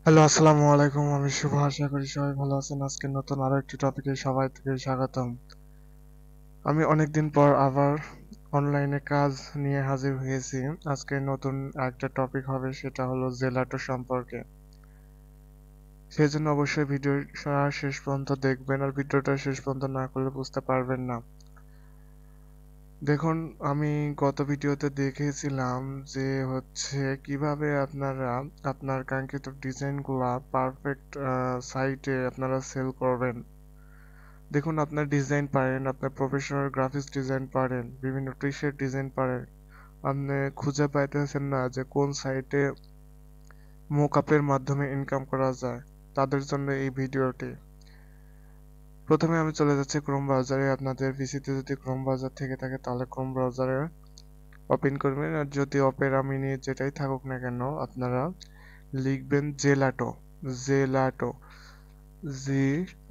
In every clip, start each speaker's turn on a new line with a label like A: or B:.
A: Hello, আসসালামু আলাইকুম। আমি শুভ, আশা করি সবাই ভালো আছেন। আজকে নতুন আরো একটি টপিকে সবাইকে স্বাগতম। আমি অনেকদিন পর আবার অনলাইনে কাজ নিয়ে হাজির হয়েছি। আজকে নতুন একটা টপিক হবে, সেটা হলো জেলাটো সম্পর্কে। সেই জন্য অবশ্যই ভিডিওটা শেষ পর্যন্ত দেখবেন, আর ভিডিওটা শেষ পর্যন্ত না করলে বুঝতে পারবেন না। দেখুন, আমি গত ভিডিওতে দেখিয়েছিলাম যে কিভাবে আপনারা আপনার কাঙ্ক্ষিত ডিজাইনগুলা পারফেক্ট সাইটে আপনারা সেল করবেন। দেখুন, আপনার ডিজাইন পারেন, আপনার প্রফেশনাল গ্রাফিক্স ডিজাইন পারেন, বিভিন্ন টি-শার্ট ডিজাইন পারেন। আপনি খুঁজে পাইতেছেন না যে কোন সাইটে মোকআপের মাধ্যমে ইনকাম করা যায়। তাদের জন্য এই ভিডিওটি। প্রথমে আমি চলে যাচ্ছি ক্রোম ব্রাউজারে। আপনাদের পিসিতে যদি ক্রোম ব্রাউজার থেকে থাকে তাহলে ক্রোম ব্রাউজারে ওপেন করবেন, আর যদি অপেরা মিনি যেটাই থাকুক না কেন আপনারা লিখবেন জেলাটো। জেলাটো জি,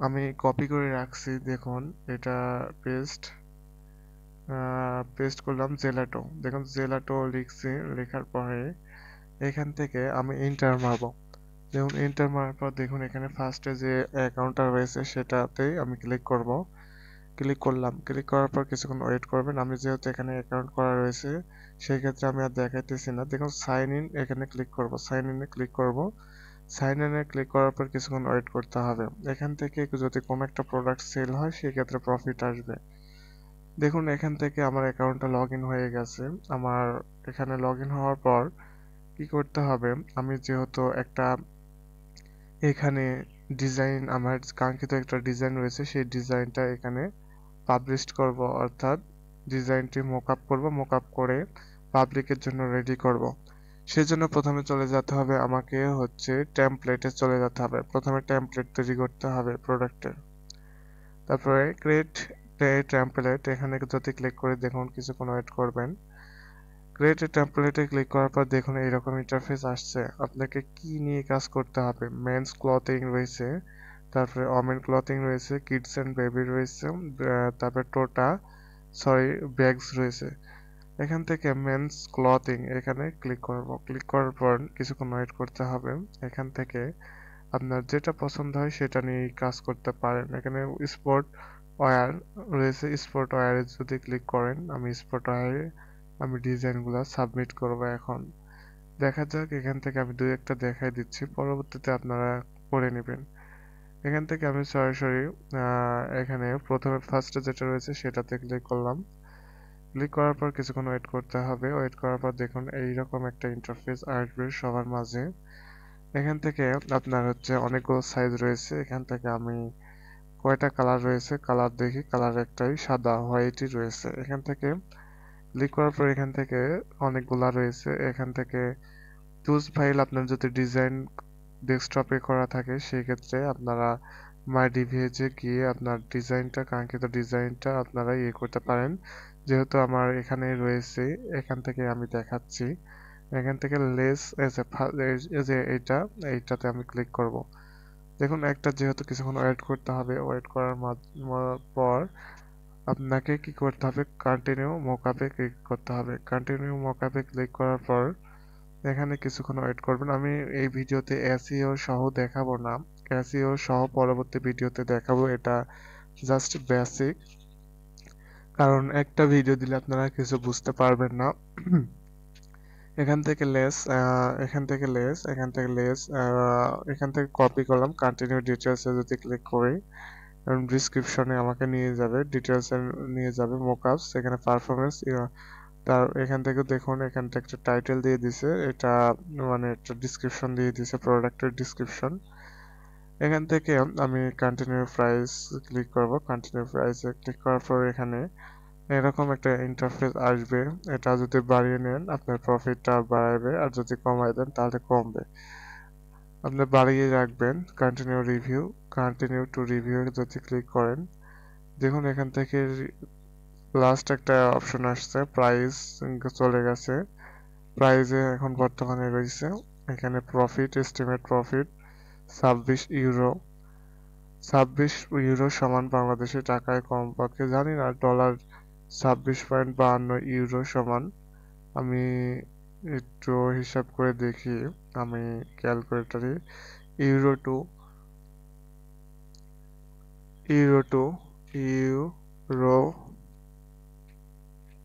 A: আমি কপি করে রাখছি, দেখুন এটা পেস্ট পেস্ট করলাম জেলাটো। দেখুন জেলাটো লিখছি, লেখার পরে এখান থেকে আমি এন্টার মারবো। দেখুন এন্টার মারার পর দেখুন এখানে ফার্স্টে যে অ্যাকাউন্টটা রয়েছে সেটাতেই আমি ক্লিক করব। ক্লিক করলাম, ক্লিক করার পর কিছুক্ষণ ওয়েট করবেন। আমি যেহেতু এখানে অ্যাকাউন্ট করা রয়েছে সেই ক্ষেত্রে আমি আর দেখাইতেছি না। দেখুন সাইন ইন, এখানে ক্লিক করব, সাইন ইনে ক্লিক করব। সাইন ইনে ক্লিক করার পর কিছুক্ষণ ওয়েট করতে হবে। এখান থেকে যদি কোনো একটা প্রোডাক্ট সেল হয় সেক্ষেত্রে প্রফিট আসবে। দেখুন এখান থেকে আমার অ্যাকাউন্টটা লগ ইন হয়ে গেছে। আমার এখানে লগ ইন হওয়ার পর কি করতে হবে, আমি যেহেতু একটা এখানে ডিজাইন, আমার কাঙ্ক্ষিত একটা ডিজাইন রয়েছে, সেই ডিজাইনটা এখানে পাবলিশ করব, অর্থাৎ ডিজাইনটি মোকআপ করব, মোকআপ করে পাবলিকের জন্য রেডি করব। সেজন্য প্রথমে চলে যেতে হবে আমাকে টেমপ্লেটে চলে যেতে হবে। প্রথমে টেমপ্লেট তৈরি করতে হবে প্রোডাক্টের। তারপরে ক্রিয়েট টেমপ্লেট, এখানে যদি ক্লিক করে দেখুন কিছুক্ষণ ওয়েট করবেন। ক্রিয়েট টেমপ্লেটে ক্লিক করার পর দেখুন এইরকম ইন্টারফেস আসছে। আপনাকে কি নিয়ে কাজ করতে হবে, মেন্স ক্লথিং রয়েছে, তারপরে ওমেন ক্লথিং রয়েছে, কিডস এন্ড বেবি রয়েছে, তারপরে ব্যাগস রয়েছে। এখান থেকে মেন্স ক্লথিং এখানে ক্লিক করব। ক্লিক করার পর কিছুক্ষণ ওয়েট করতে হবে। এখান থেকে আপনার যেটা পছন্দ হয় সেটা নিয়ে কাজ করতে পারেন। এখানে স্পোর্ট ওয়্যার রয়েছে, স্পোর্ট ওয়্যারে যদি ক্লিক করেন, আমি স্পোর্ট ওয়্যারে আমি ডিজাইনগুলো সাবমিট করব। এখন দেখা যাক, এখান থেকে আমি দুই একটা দেখাই দিচ্ছি, পরবর্তীতে আপনারা করে নেবেন। এখান থেকে আমি সরাসরি এখানে প্রথমে ফার্স্টে যেটা রয়েছে সেটাতে ক্লিক করলাম। ক্লিক করার পর কিছুক্ষণ ওয়েট করতে হবে। ওয়েট করার পর দেখুন এইরকম একটা ইন্টারফেস আসবে সবার মাঝে। এখান থেকে আপনার অনেকগুলো সাইজ রয়েছে। এখান থেকে আমি কয়টা কালার রয়েছে, কালার দেখি। কালার একটাই, সাদা হোয়াইটই রয়েছে। এখান থেকে ক্লিক করার পর এখান থেকে অনেকগুলা রয়েছে। এখান থেকে চুজ ফাইল, আপনার যদি ডিজাইন ডেস্কটপে করা থাকে সেই ক্ষেত্রে আপনারা মাই ডিভিএজে গিয়ে আপনার ডিজাইনটা, কাঙ্ক্ষিত ডিজাইনটা আপনারা করতে পারেন। যেহেতু আমার এখানে রয়েছে, এখান থেকে আমি দেখাচ্ছি। এখান থেকে লেস এজ এ এইটাতে আমি ক্লিক করব। দেখুন একটা যেহেতু কিছুক্ষণ ওয়েট করতে হবে, ওয়েট করার পর আপনাকে কি করতে হবে, কন্টিনিউ মোকআপে ক্লিক করতে হবে। কন্টিনিউ মোকআপে ক্লিক করার পর এখানে কিছুক্ষণ ওয়েট করবেন। আমি এই ভিডিওতে এসইও সহ দেখাবো না, এসইও সহ পরবর্তী ভিডিওতে দেখাবো। এটা জাস্ট বেসিক, কারণ একটা ভিডিও দিলে আপনারা কিছু বুঝতে পারবেন না। এখান থেকে এখান থেকে কপি করলাম। কন্টিনিউ ডিটেলসে যদি ক্লিক করি, ডিসক্রিপশনে আমাকে নিয়ে যাবে, ডিটেলসে নিয়ে যাবে মোকআপস, এখানে পারফরমেন্স। তার এখান থেকে দেখুন, এখান থেকে একটা টাইটেল দিয়ে দিছে, এটা মানে একটা ডিসক্রিপশন দিয়ে দিছে, প্রোডাক্টের ডিসক্রিপশন। এখান থেকে আমি কন্টিনিউ প্রাইস ক্লিক করব। কন্টিনিউ প্রাইসে ক্লিক করার পর এখানে এরকম একটা ইন্টারফেস আসবে। এটা যদি বাড়িয়ে নেন আপনার প্রফিটটা বাড়াবে, আর যদি কমায় দেন তাহলে কমবে। আপনি বাড়িয়ে রাখবেন। কন্টিনিউ টু রিভিউ যদি ক্লিক করেন, দেখুন এখান থেকে লাস্ট একটা অপশন আসছে, প্রাইস চলে গেছে। প্রাইজে এখন বর্তমানে রয়েছে এখানে profit, estimate profit 26 euro. 26 euro সমান বাংলাদেশি টাকায় কমপক্ষে জানি না, ডলার 26.52 ইউরো সমান। আমি একটু হিসাব করে দেখি, আমি ক্যালকুলেটরে euro to euro to euro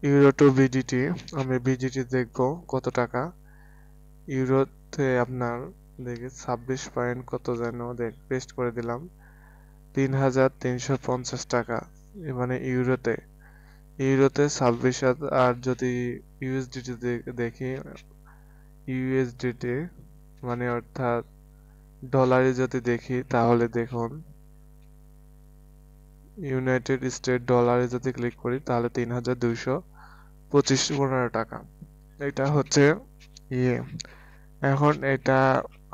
A: euro to BDT, আমি বিডিটি দেখবো কত টাকা। ইউরোতে আপনার দেখি 26 পয়েন্ট কত যেন, দেখ পেস্ট করে দিলাম, 3,350 টাকা। মানে ইউরোতে 26,000। আর যদি ইউএসডিটি দেখি, ইউএসডিটি মানে অর্থাৎ ডলারে যদি দেখি তাহলে দেখুন, ইউনাইটেড স্টেট ডলারে যদি ক্লিক করি তাহলে 3,215 টাকা। এটা হচ্ছে ইয়ে। এখন এটা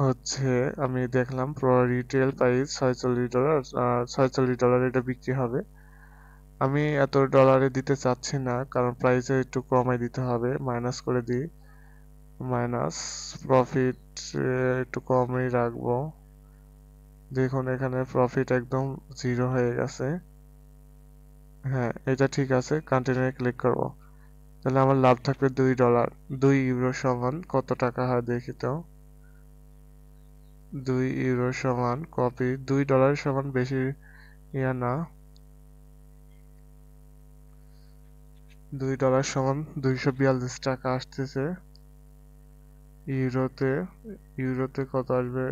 A: হচ্ছে আমি দেখলাম রিটেল প্রাইস $46, আর $46 এটা বিক্রি হবে। আমি এত ডলারে দিতে চাচ্ছি না, কারণ প্রাইসে একটু কমাই দিতে হবে। মাইনাস করে দিই, মাইনাস প্রফিট একটু কমই রাখবো। দেখুন এখানে প্রফিট একদম 0 হয়ে গেছে। হ্যাঁ, এটা ঠিক আছে, কন্টিনিউ ক্লিক করব। তাহলে আমার লাভ থাকবে $2। 2 ইউরো সমান কত টাকা হয় দেখি তো। 2 ইউরো সমান কপি, $2 সমান বেশি ইয়া না, $2 সমান 242 টাকা আসতেছে। ইউরোতে ইউরোতে কত আসবে?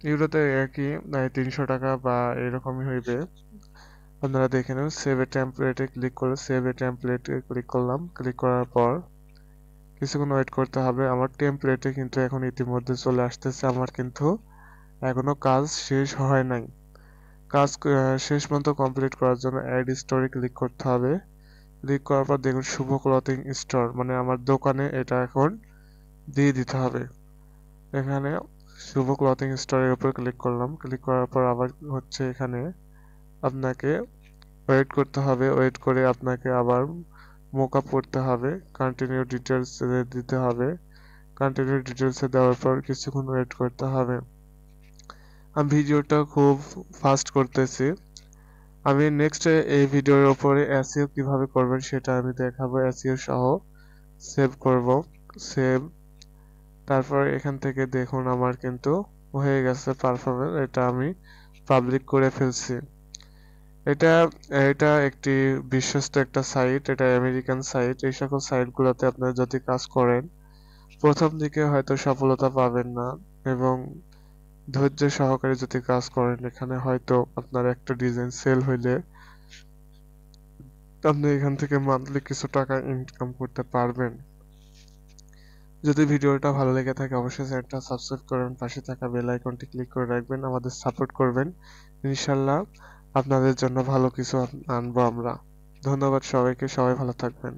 A: ইউরোতে একই 300 টাকা বা এরকমই হইবে। আপনারা দেখে নেন। সেভ এ টেমপ্লেটে ক্লিক করে সেভ এ টেমপ্লেটে ক্লিক করলাম। ক্লিক করার পর কিছুক্ষণ ওয়েট করতে হবে। আমার টেমপ্লেটে কিন্তু এখন ইতিমধ্যে চলে আসতেছে। আমার কিন্তু এখনো কাজ শেষ হয় নাই। কাজ শেষ পর্যন্ত কমপ্লিট করার জন্য অ্যাড স্টোরে ক্লিক করতে হবে। ক্লিক করার পর দেখুন শুভ ক্লথিং স্টোর, মানে আমার দোকানে এটা এখন দিয়ে দিতে হবে। এখানে শুভ ক্লথিং স্টোরের উপর ক্লিক করলাম। ক্লিক করার পর আবার হচ্ছে এখানে আপনাকে ওয়েট করতে হবে। ওয়েট করে আপনাকে আবার মোকআপ করতে হবে। কন্টিনিউ ডিটেলস দিতে হবে। কন্টিনিউ ডিটেলসে দেওয়ার পর কিছুক্ষণ ওয়েট করতে হবে। আমি ভিডিওটা খুব ফাস্ট করতেছি। আমি নেক্সট এই ভিডিওর উপরে এসইও কিভাবে করবেন সেটা আমি দেখাবো, এসইও সহ। সেভ করব, সেভ। তারপর এখান থেকে দেখুন আমার কিন্তু হয়ে গেছে পারফরম্যান্স। এটা আমি পাবলিক করে ফেলছি। এটা এটা একটি বিশ্বস্ত একটা সাইট, এটা আমেরিকান সাইট। এই সকল সাইটগুলোতে আপনারা যদি কাজ করেন প্রথম দিকে হয়তো সফলতা পাবেন না, এবং ধৈর্য সহকারে যদি কাজ করেন এখানে হয়তো আপনার একটা ডিজাইন সেল হইলে আপনি এখান থেকে মান্থলি কিছু টাকা ইনকাম করতে পারবেন। যদি ভিডিওটা ভালো লেগে থাকে অবশ্যই চ্যানেলটা সাবস্ক্রাইব করবেন, পাশে থাকা বেল আইকনটি ক্লিক করে রাখবেন, আমাদের সাপোর্ট করবেন। ইনশাল্লাহ আপনাদের জন্য ভালো কিছু আনবো আমরা। ধন্যবাদ সবাইকে, সবাই ভালো থাকবেন।